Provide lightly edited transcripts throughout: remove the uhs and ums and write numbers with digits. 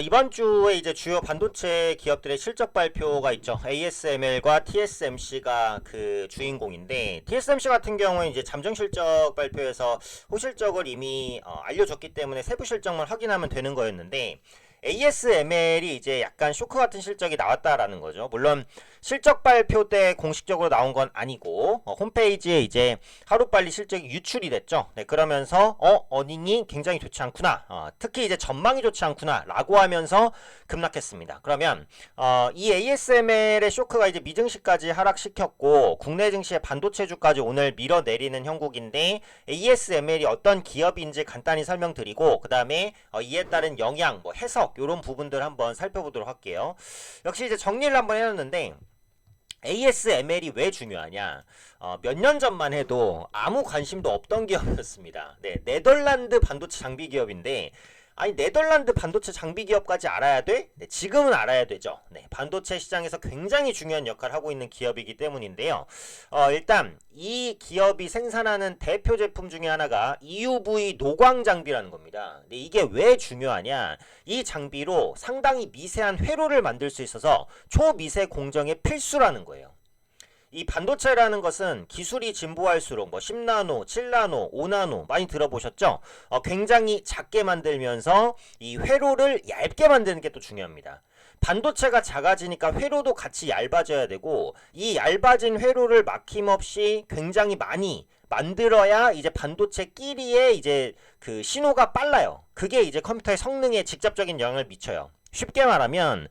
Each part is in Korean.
이번 주에 이제 주요 반도체 기업들의 실적 발표가 있죠. ASML과 TSMC가 그 주인공인데, TSMC 같은 경우에 이제 잠정 실적 발표에서 호실적을 이미 알려줬기 때문에 세부 실적만 확인하면 되는 거였는데, ASML이 이제 약간 쇼크 같은 실적이 나왔다라는 거죠. 물론 실적 발표 때 공식적으로 나온 건 아니고 홈페이지에 이제 하루빨리 실적이 유출이 됐죠. 네, 그러면서 어닝이 굉장히 좋지 않구나. 특히 이제 전망이 좋지 않구나 라고 하면서 급락했습니다. 그러면 이 ASML의 쇼크가 이제 미증시까지 하락시켰고 국내 증시의 반도체주까지 오늘 밀어내리는 형국인데, ASML이 어떤 기업인지 간단히 설명드리고 그 다음에 이에 따른 영향, 뭐 해석 이런 부분들 한번 살펴보도록 할게요. 역시 이제 정리를 한번 해놨는데, ASML이 왜 중요하냐? 몇 년 전만 해도 아무 관심도 없던 기업이었습니다. 네, 네덜란드 반도체 장비 기업인데, 아니 네덜란드 반도체 장비 기업까지 알아야 돼? 네, 지금은 알아야 되죠. 네, 반도체 시장에서 굉장히 중요한 역할을 하고 있는 기업이기 때문인데요. 일단 이 기업이 생산하는 대표 제품 중에 하나가 EUV 노광 장비라는 겁니다. 근데 이게 왜 중요하냐? 이 장비로 상당히 미세한 회로를 만들 수 있어서 초미세 공정의 필수라는 거예요. 이 반도체라는 것은 기술이 진보할수록 뭐 10나노, 7나노, 5나노 많이 들어보셨죠? 굉장히 작게 만들면서 이 회로를 얇게 만드는 게 또 중요합니다. 반도체가 작아지니까 회로도 같이 얇아져야 되고, 이 얇아진 회로를 막힘없이 굉장히 많이 만들어야 이제 반도체끼리의 이제 그 신호가 빨라요. 그게 이제 컴퓨터의 성능에 직접적인 영향을 미쳐요. 쉽게 말하면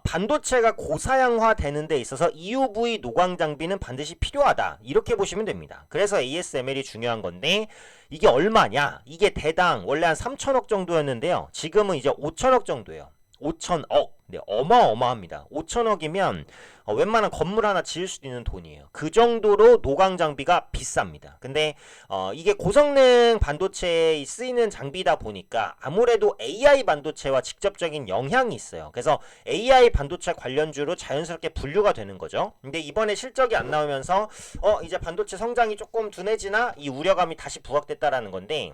반도체가 고사양화 되는 데 있어서 EUV 노광 장비는 반드시 필요하다, 이렇게 보시면 됩니다. 그래서 ASML이 중요한 건데, 이게 얼마냐? 이게 대당 원래 한 3천억 정도였는데요, 지금은 이제 5천억 정도예요. 5천억. 네, 어마어마합니다. 5천억이면 웬만한 건물 하나 지을 수 있는 돈이에요. 그 정도로 노광 장비가 비쌉니다. 근데 이게 고성능 반도체에 쓰이는 장비다 보니까 아무래도 AI 반도체와 직접적인 영향이 있어요. 그래서 AI 반도체 관련주로 자연스럽게 분류가 되는 거죠. 근데 이번에 실적이 안 나오면서 이제 반도체 성장이 조금 둔해지나, 이 우려감이 다시 부각됐다라는 건데,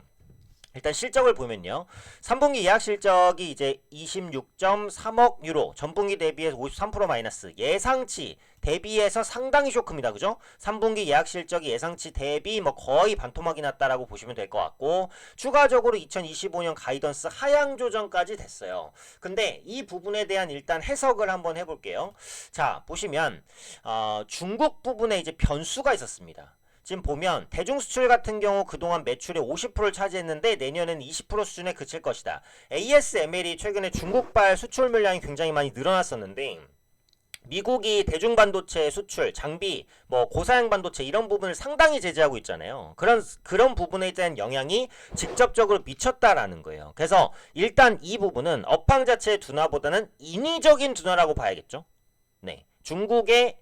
일단 실적을 보면요, 3분기 예약 실적이 이제 26.3억 유로, 전분기 대비해서 53% 마이너스, 예상치 대비해서 상당히 쇼크입니다. 그죠? 3분기 예약 실적이 예상치 대비 뭐 거의 반토막이 났다라고 보시면 될 것 같고, 추가적으로 2025년 가이던스 하향 조정까지 됐어요. 근데 이 부분에 대한 일단 해석을 한번 해볼게요. 자, 보시면 중국 부분에 이제 변수가 있었습니다. 지금 보면 대중 수출 같은 경우 그동안 매출의 50%를 차지했는데 내년에는 20% 수준에 그칠 것이다. ASML이 최근에 중국발 수출 물량이 굉장히 많이 늘어났었는데, 미국이 대중 반도체 수출, 장비, 뭐 고사양 반도체 이런 부분을 상당히 제재하고 있잖아요. 그런 부분에 대한 영향이 직접적으로 미쳤다라는 거예요. 그래서 일단 이 부분은 업황 자체의 둔화보다는 인위적인 둔화라고 봐야겠죠. 네, 중국의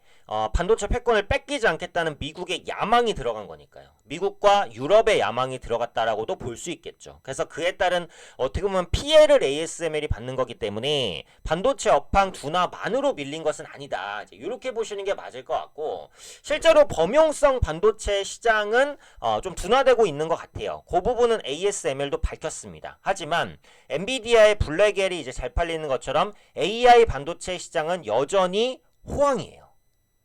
반도체 패권을 뺏기지 않겠다는 미국의 야망이 들어간 거니까요. 미국과 유럽의 야망이 들어갔다라고도 볼 수 있겠죠. 그래서 그에 따른 어떻게 보면 피해를 ASML이 받는 거기 때문에 반도체 업황 둔화만으로 밀린 것은 아니다, 이제 이렇게 보시는 게 맞을 것 같고, 실제로 범용성 반도체 시장은 좀 둔화되고 있는 것 같아요. 그 부분은 ASML도 밝혔습니다. 하지만 엔비디아의 블랙엘이 이제 잘 팔리는 것처럼 AI 반도체 시장은 여전히 호황이에요.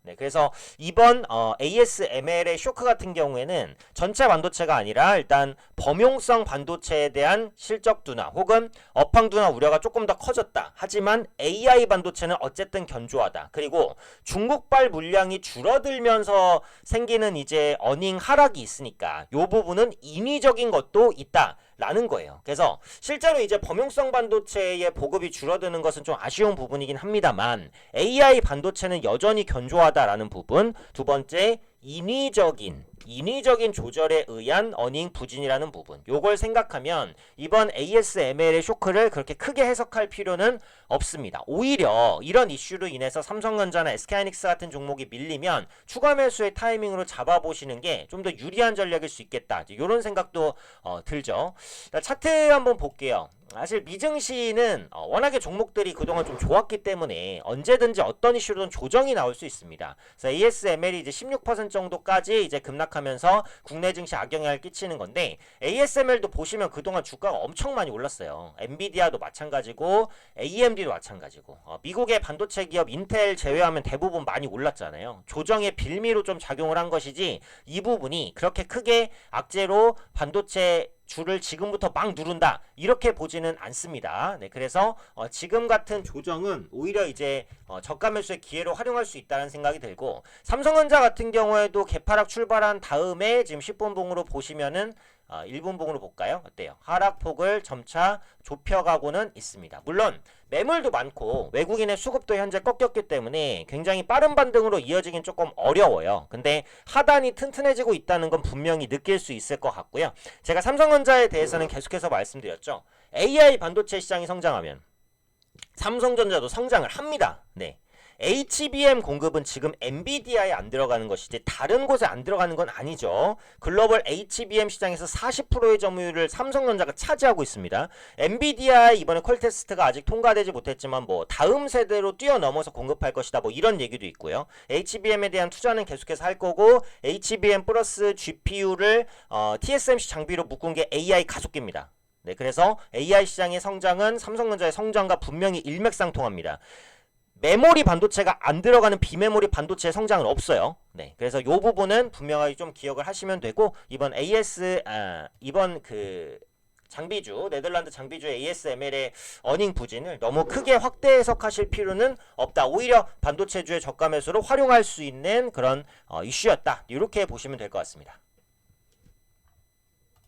네, 그래서 이번 ASML의 쇼크 같은 경우에는 전체 반도체가 아니라 일단 범용성 반도체에 대한 실적 둔화 혹은 업황 둔화 우려가 조금 더 커졌다. 하지만 AI 반도체는 어쨌든 견조하다. 그리고 중국발 물량이 줄어들면서 생기는 이제 어닝 하락이 있으니까 이 부분은 인위적인 것도 있다 라는 거예요. 그래서 실제로 이제 범용성 반도체의 보급이 줄어드는 것은 좀 아쉬운 부분이긴 합니다만, AI 반도체는 여전히 견조하다라는 부분. 두 번째, 인위적인 조절에 의한 어닝 부진이라는 부분, 요걸 생각하면 이번 ASML의 쇼크를 그렇게 크게 해석할 필요는 없습니다. 오히려 이런 이슈로 인해서 삼성전자나 SK하이닉스 같은 종목이 밀리면 추가 매수의 타이밍으로 잡아보시는 게 좀 더 유리한 전략일 수 있겠다, 이런 생각도 들죠. 차트 한번 볼게요. 사실 미증시는 워낙에 종목들이 그동안 좀 좋았기 때문에 언제든지 어떤 이슈로든 조정이 나올 수 있습니다. 그래서 ASML이 이제 16% 정도까지 이제 급락하면서 국내 증시 악영향을 끼치는 건데, ASML도 보시면 그동안 주가가 엄청 많이 올랐어요. 엔비디아도 마찬가지고 AMD도 마찬가지고 미국의 반도체 기업 인텔 제외하면 대부분 많이 올랐잖아요. 조정의 빌미로 좀 작용을 한 것이지 이 부분이 그렇게 크게 악재로 반도체 줄을 지금부터 막 누른다 이렇게 보지는 않습니다. 네, 그래서 지금 같은 조정은 오히려 이제 저가 매수의 기회로 활용할 수 있다는 생각이 들고, 삼성전자 같은 경우에도 개파락 출발한 다음에 지금 10분 봉으로 보시면은 1분 봉으로 볼까요? 어때요? 하락폭을 점차 좁혀가고는 있습니다. 물론 매물도 많고 외국인의 수급도 현재 꺾였기 때문에 굉장히 빠른 반등으로 이어지긴 조금 어려워요. 근데 하단이 튼튼해지고 있다는 건 분명히 느낄 수 있을 것 같고요. 제가 삼성전자에 대해서는 계속해서 말씀드렸죠. AI 반도체 시장이 성장하면 삼성전자도 성장을 합니다. 네. HBM 공급은 지금 엔비디아에 안 들어가는 것이지 다른 곳에 안 들어가는 건 아니죠. 글로벌 HBM 시장에서 40%의 점유율을 삼성전자가 차지하고 있습니다. 엔비디아 이번에 콜 테스트가 아직 통과되지 못했지만 뭐 다음 세대로 뛰어넘어서 공급할 것이다 뭐 이런 얘기도 있고요. HBM에 대한 투자는 계속해서 할 거고, HBM 플러스 GPU를 TSMC 장비로 묶은 게 AI 가속기입니다. 네, 그래서 AI 시장의 성장은 삼성전자의 성장과 분명히 일맥상통합니다. 메모리 반도체가 안 들어가는 비메모리 반도체의 성장은 없어요. 네, 그래서 이 부분은 분명하게 좀 기억을 하시면 되고, 이번 그 장비주, 네덜란드 장비주 ASML의 어닝 부진을 너무 크게 확대 해석하실 필요는 없다. 오히려 반도체주의 저가 매수로 활용할 수 있는 그런 이슈였다. 이렇게 보시면 될 것 같습니다.